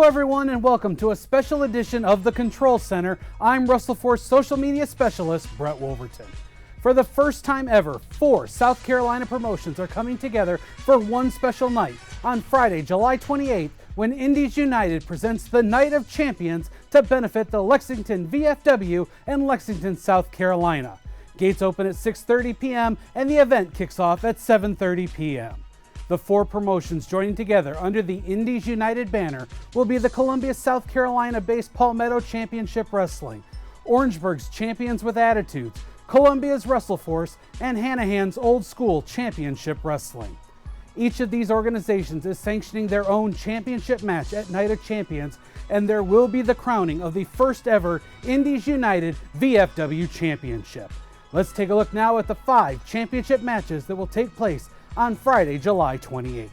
Hello everyone and welcome to a special edition of the Control Center. I'm WrestleForce social media specialist Brett Wolverton. For the first time ever, 4 South Carolina promotions are coming together for one special night on Friday, July 28th, when Indies United presents the Night of Champions to benefit the Lexington VFW and Lexington, South Carolina. Gates open at 6:30 p.m. and the event kicks off at 7:30 p.m. The 4 promotions joining together under the Indies United banner will be the Columbia, South Carolina-based Palmetto Championship Wrestling, Orangeburg's Champions with Attitudes, Columbia's WrestleForce, and Hanahan's Old School Championship Wrestling. Each of these organizations is sanctioning their own championship match at Night of Champions, and there will be the crowning of the first ever Indies United VFW Championship. Let's take a look now at the 5 championship matches that will take place on Friday, July 28th.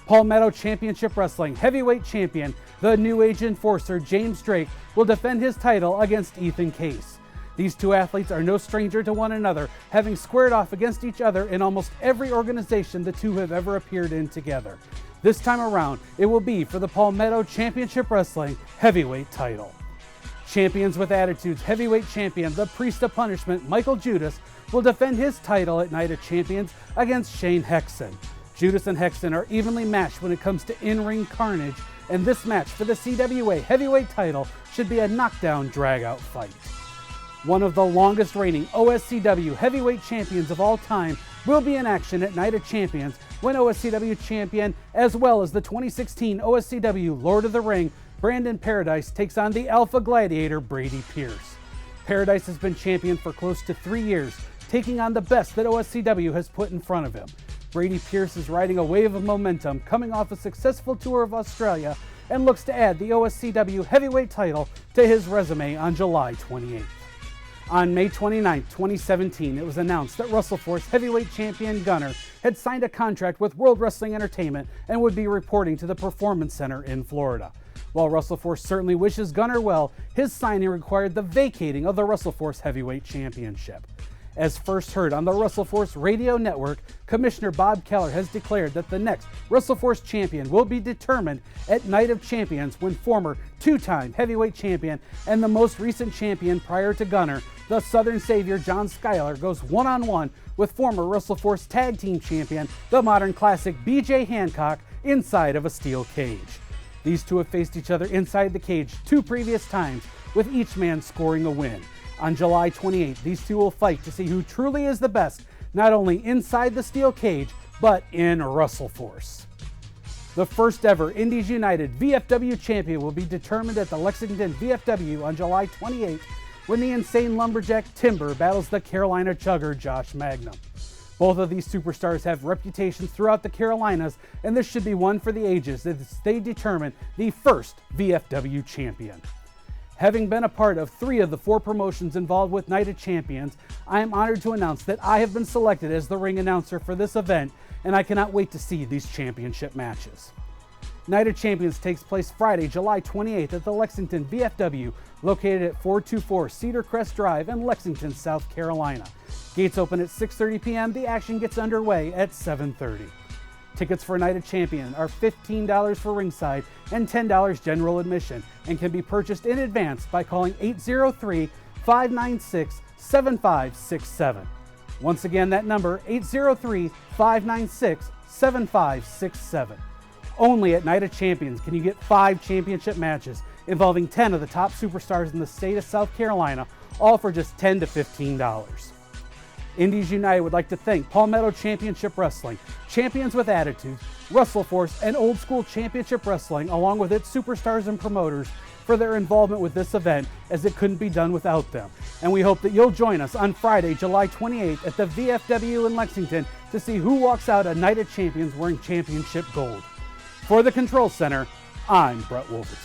Palmetto Championship Wrestling Heavyweight Champion, the New Age Enforcer James Drake, will defend his title against Ethan Case. These 2 athletes are no stranger to one another, having squared off against each other in almost every organization the 2 have ever appeared in together. This time around, it will be for the Palmetto Championship Wrestling Heavyweight title. Champions with Attitudes Heavyweight Champion, the Priest of Punishment, Michael Judas, will defend his title at Night of Champions against Shane Hexton. Judas and Hexton are evenly matched when it comes to in-ring carnage, and this match for the CWA Heavyweight title should be a knockdown drag-out fight. One of the longest reigning OSCW Heavyweight Champions of all time will be in action at Night of Champions when OSCW Champion, as well as the 2016 OSCW Lord of the Ring, Brandon Paradise, takes on the Alpha Gladiator Brady Pierce. Paradise has been champion for close to 3 years, taking on the best that OSCW has put in front of him. Brady Pierce is riding a wave of momentum coming off a successful tour of Australia and looks to add the OSCW Heavyweight title to his resume on July 28th. On May 29, 2017, it was announced that WrestleForce Heavyweight Champion Gunner had signed a contract with World Wrestling Entertainment and would be reporting to the Performance Center in Florida. While WrestleForce certainly wishes Gunner well, his signing required the vacating of the WrestleForce Heavyweight Championship. As first heard on the WrestleForce radio network, Commissioner Bob Keller has declared that the next WrestleForce champion will be determined at Night of Champions when former 2-time heavyweight champion and the most recent champion prior to Gunner, the Southern Savior John Schuyler, goes one-on-one with former WrestleForce Tag Team Champion, the Modern Classic BJ Hancock, inside of a steel cage. These 2 have faced each other inside the cage 2 previous times, with each man scoring a win. On July 28th, these 2 will fight to see who truly is the best, not only inside the steel cage, but in WrestleForce. The first ever Indies United VFW champion will be determined at the Lexington VFW on July 28th when the Insane Lumberjack Timber battles the Carolina Chugger Josh Magnum. Both of these superstars have reputations throughout the Carolinas, and this should be one for the ages as they determine the first VFW champion. Having been a part of 3 of the 4 promotions involved with Night of Champions, I am honored to announce that I have been selected as the ring announcer for this event, and I cannot wait to see these championship matches. Night of Champions takes place Friday, July 28th at the Lexington VFW, located at 424 Cedarcrest Drive in Lexington, South Carolina. Gates open at 6:30 p.m. The action gets underway at 7:30. Tickets for Night of Champion are $15 for ringside and $10 general admission, and can be purchased in advance by calling 803-596-7567. Once again, that number, 803-596-7567. Only at Night of Champions can you get 5 championship matches involving 10 of the top superstars in the state of South Carolina, all for just $10 to $15. Indies United would like to thank Palmetto Championship Wrestling, Champions with Attitudes, WrestleForce, and Old School Championship Wrestling, along with its superstars and promoters, for their involvement with this event, as it couldn't be done without them. And we hope that you'll join us on Friday, July 28th at the VFW in Lexington to see who walks out a Night of Champions wearing championship gold. For the Control Center, I'm Brett Wolverton.